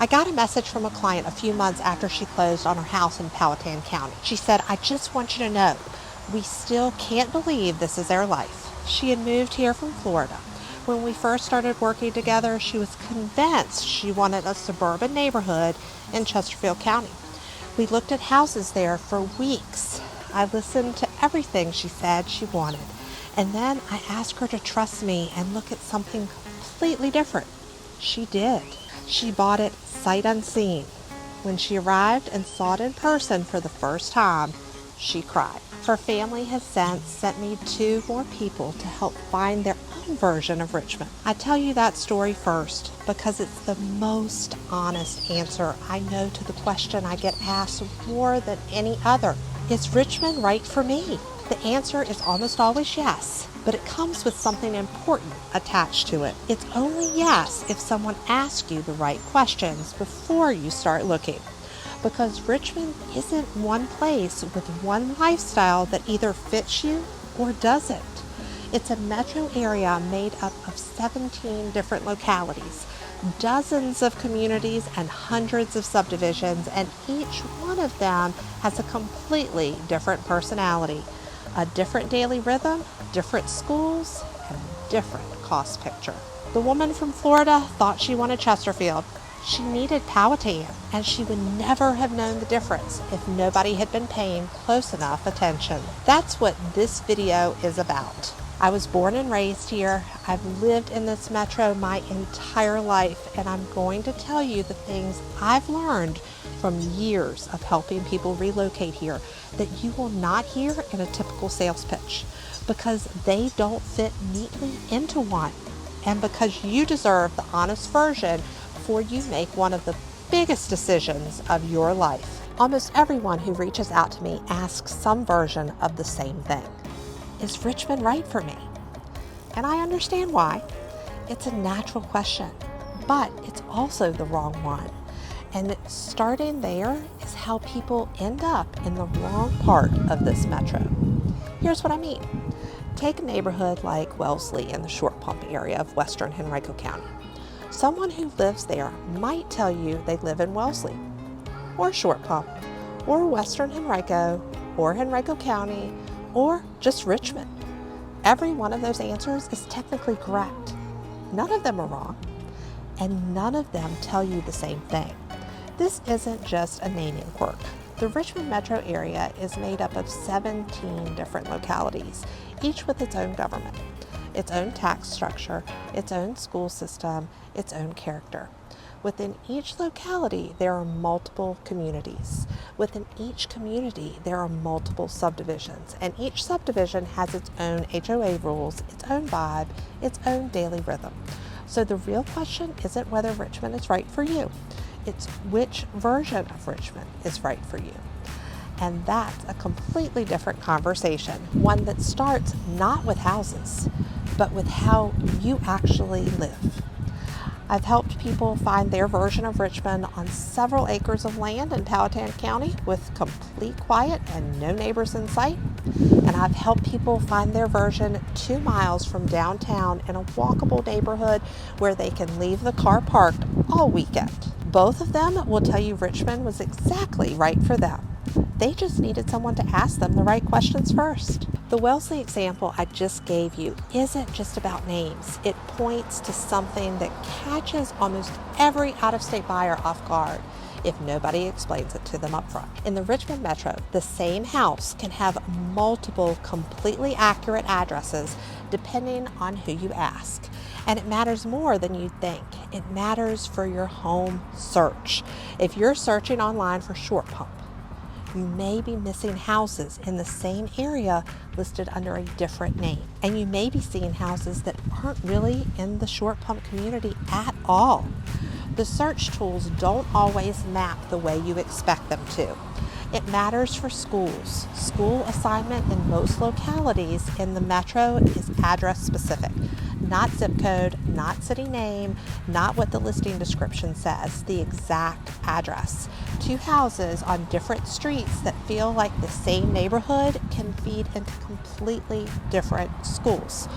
I got a message from a client a few months after she closed on her house in Powhatan County. She said, "I just want you to know, we still can't believe this is their life." She had moved here from Florida. When we first started working together, she was convinced she wanted a suburban neighborhood in Chesterfield County. We looked at houses there for weeks. I listened to everything she said she wanted, and then I asked her to trust me and look at something completely different. She did. She bought it sight unseen. When she arrived and saw it in person for the first time, she cried. Her family has since sent me 2 more people to help find their own version of Richmond. I tell you that story first because it's the most honest answer I know to the question I get asked more than any other. Is Richmond right for me? The answer is almost always yes, but it comes with something important attached to it. It's only yes if someone asks you the right questions before you start looking. Because Richmond isn't one place with one lifestyle that either fits you or doesn't. It's a metro area made up of 17 different localities, dozens of communities, and hundreds of subdivisions, and each one of them has a completely different personality, a different daily rhythm, different schools, and a different cost picture. The woman from Florida thought she wanted Chesterfield. She needed Powhatan, and she would never have known the difference if nobody had been paying close enough attention. That's what this video is about. I was born and raised here. I've lived in this metro my entire life, and I'm going to tell you the things I've learned from years of helping people relocate here that you will not hear in a typical sales pitch, because they don't fit neatly into one, and because you deserve the honest version before you make one of the biggest decisions of your life. Almost everyone who reaches out to me asks some version of the same thing. Is Richmond right for me? And I understand why. It's a natural question, but it's also the wrong one. And starting there is how people end up in the wrong part of this metro. Here's what I mean. Take a neighborhood like Wellesley in the Short Pump area of western Henrico County. Someone who lives there might tell you they live in Wellesley, or Short Pump, or western Henrico, or Henrico County, or just Richmond. Every one of those answers is technically correct. None of them are wrong, and none of them tell you the same thing. This isn't just a naming quirk. The Richmond metro area is made up of 17 different localities, each with its own government, its own tax structure, its own school system, its own character. Within each locality, there are multiple communities. Within each community, there are multiple subdivisions, and each subdivision has its own HOA rules, its own vibe, its own daily rhythm. So the real question isn't whether Richmond is right for you. It's which version of Richmond is right for you. And that's a completely different conversation, one that starts not with houses, but with how you actually live. I've helped people find their version of Richmond on several acres of land in Powhatan County with complete quiet and no neighbors in sight. And I've helped people find their version 2 miles from downtown in a walkable neighborhood where they can leave the car parked all weekend. Both of them will tell you Richmond was exactly right for them. They just needed someone to ask them the right questions first. The Wellesley example I just gave you isn't just about names. It points to something that catches almost every out-of-state buyer off guard if nobody explains it to them up front. In the Richmond metro, the same house can have multiple completely accurate addresses depending on who you ask. And it matters more than you think. It matters for your home search. If you're searching online for Short Pump, you may be missing houses in the same area listed under a different name. And you may be seeing houses that aren't really in the Short Pump community at all. The search tools don't always map the way you expect them to. It matters for schools. School assignment in most localities in the metro is address specific, not zip code, not city name, not what the listing description says, the exact address. 2 houses on different streets that feel like the same neighborhood can feed into completely different schools.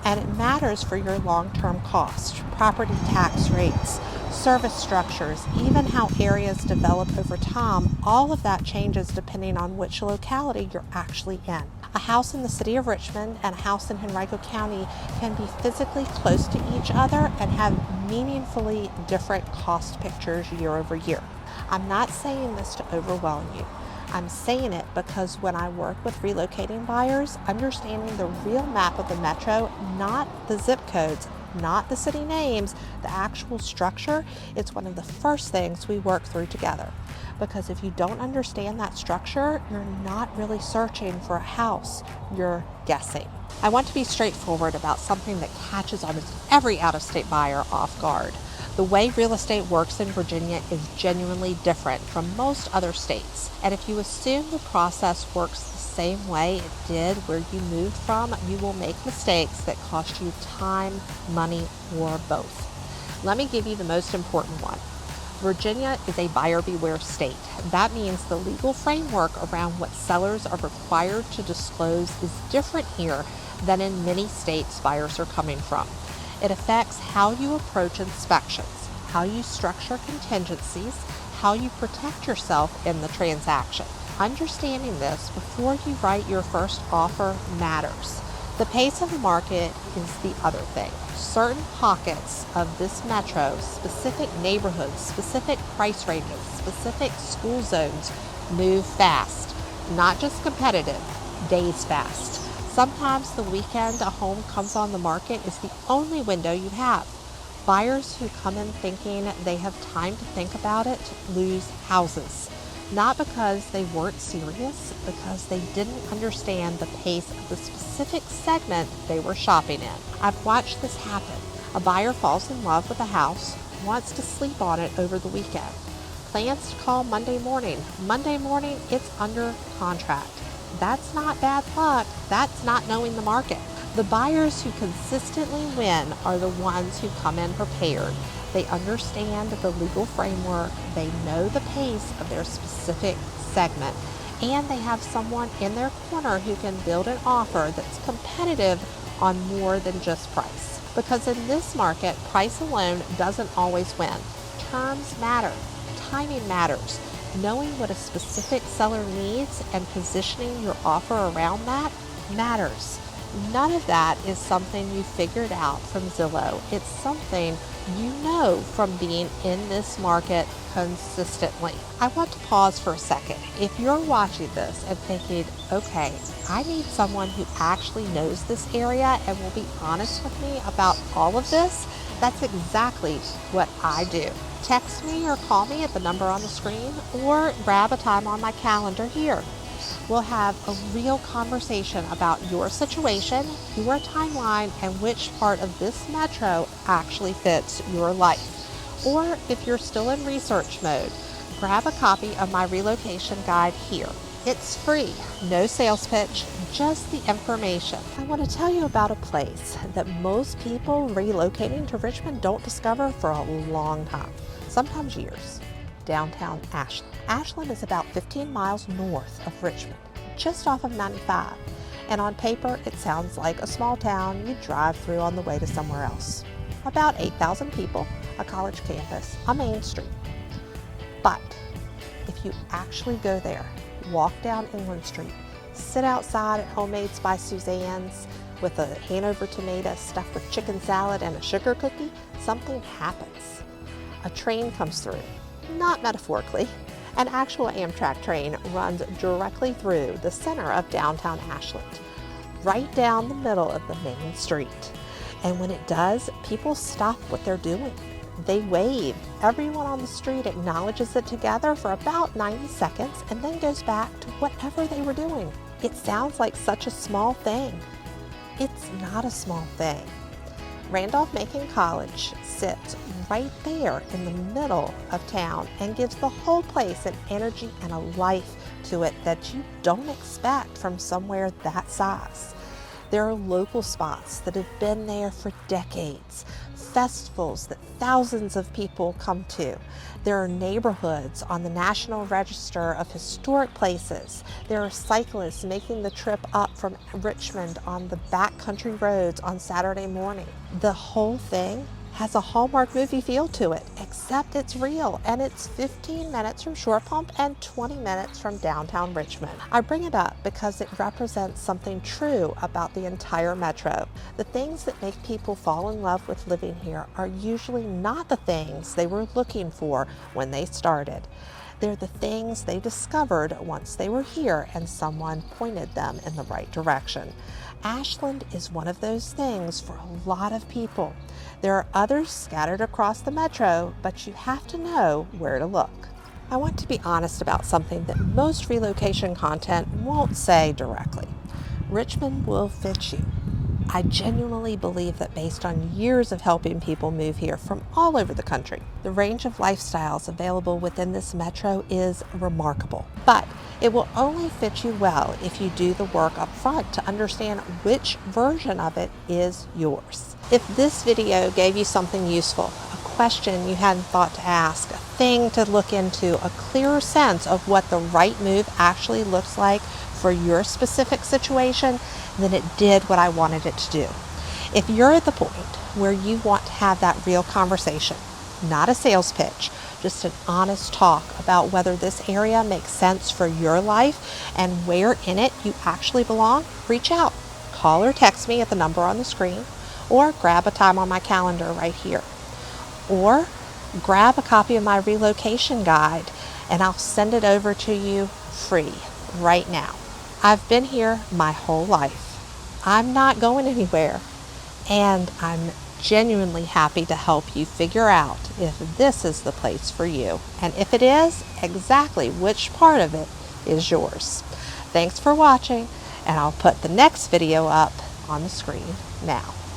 And it matters for your long-term cost, property tax rates, Service structures, even how areas develop over time, all of that changes depending on which locality you're actually in. A house in the city of Richmond and a house in Henrico County can be physically close to each other and have meaningfully different cost pictures year over year. I'm not saying this to overwhelm you. I'm saying it because when I work with relocating buyers, understanding the real map of the metro, not the zip codes, not the city names, the actual structure, it's one of the first things we work through together. Because if you don't understand that structure, you're not really searching for a house, you're guessing. I want to be straightforward about something that catches almost every out-of-state buyer off guard. The way real estate works in Virginia is genuinely different from most other states. And if you assume the process works the same way it did where you moved from, you will make mistakes that cost you time, money, or both. Let me give you the most important one. Virginia is a buyer beware state. That means the legal framework around what sellers are required to disclose is different here than in many states buyers are coming from. It affects how you approach inspections, how you structure contingencies, how you protect yourself in the transaction. Understanding this before you write your first offer matters. The pace of the market is the other thing. Certain pockets of this metro, specific neighborhoods, specific price ranges, specific school zones move fast, not just competitive, days fast. Sometimes the weekend a home comes on the market is the only window you have. Buyers who come in thinking they have time to think about it lose houses. Not because they weren't serious, because they didn't understand the pace of the specific segment they were shopping in. I've watched this happen. A buyer falls in love with a house, wants to sleep on it over the weekend. Plans to call Monday morning. Monday morning, it's under contract. That's not bad luck. That's not knowing the market. The buyers who consistently win are the ones who come in prepared. They understand the legal framework, they know the pace of their specific segment, and they have someone in their corner who can build an offer that's competitive on more than just price. Because in this market, price alone doesn't always win. Terms matter. Timing matters. Knowing what a specific seller needs and positioning your offer around that matters. None of that is something you figured out from Zillow. It's something you know from being in this market consistently. I want to pause for a second. If you're watching this and thinking, okay, I need someone who actually knows this area and will be honest with me about all of this, that's exactly what I do. Text me or call me at the number on the screen or grab a time on my calendar here. We'll have a real conversation about your situation, your timeline, and which part of this metro actually fits your life. Or if you're still in research mode, grab a copy of my relocation guide here. It's free, no sales pitch, just the information. I want to tell you about a place that most people relocating to Richmond don't discover for a long time, sometimes years. Downtown Ashland. Ashland is about 15 miles north of Richmond, just off of 95. And on paper, it sounds like a small town you drive through on the way to somewhere else. About 8,000 people, a college campus, a main street. But if you actually go there, walk down England Street, sit outside at Homemades by Suzanne's with a Hanover tomato stuffed with chicken salad and a sugar cookie, something happens. A train comes through. Not metaphorically, an actual Amtrak train runs directly through the center of downtown Ashland, right down the middle of the main street. And when it does, people stop what they're doing. They wave. Everyone on the street acknowledges it together for about 90 seconds and then goes back to whatever they were doing. It sounds like such a small thing. It's not a small thing. Randolph-Macon College sits right there in the middle of town and gives the whole place an energy and a life to it that you don't expect from somewhere that size. There are local spots that have been there for decades, festivals that thousands of people come to. There are neighborhoods on the National Register of Historic Places. There are cyclists making the trip up from Richmond on the backcountry roads on Saturday morning. The whole thing has a Hallmark movie feel to it, except it's real, and it's 15 minutes from Shore Pump and 20 minutes from downtown Richmond. I bring it up because it represents something true about the entire metro. The things that make people fall in love with living here are usually not the things they were looking for when they started. They're the things they discovered once they were here and someone pointed them in the right direction. Ashland is one of those things for a lot of people. There are others scattered across the metro, but you have to know where to look. I want to be honest about something that most relocation content won't say directly. Richmond will fit you. I genuinely believe that based on years of helping people move here from all over the country, the range of lifestyles available within this metro is remarkable. But it will only fit you well if you do the work up front to understand which version of it is yours. If this video gave you something useful, a question you hadn't thought to ask, a thing to look into, a clearer sense of what the right move actually looks like for your specific situation, then it did what I wanted it to do. If you're at the point where you want to have that real conversation, not a sales pitch, just an honest talk about whether this area makes sense for your life and where in it you actually belong, reach out. Call or text me at the number on the screen, or grab a time on my calendar right here. Or grab a copy of my relocation guide and I'll send it over to you free right now. I've been here my whole life. I'm not going anywhere, and I'm genuinely happy to help you figure out if this is the place for you, and if it is, exactly which part of it is yours. Thanks for watching, and I'll put the next video up on the screen now.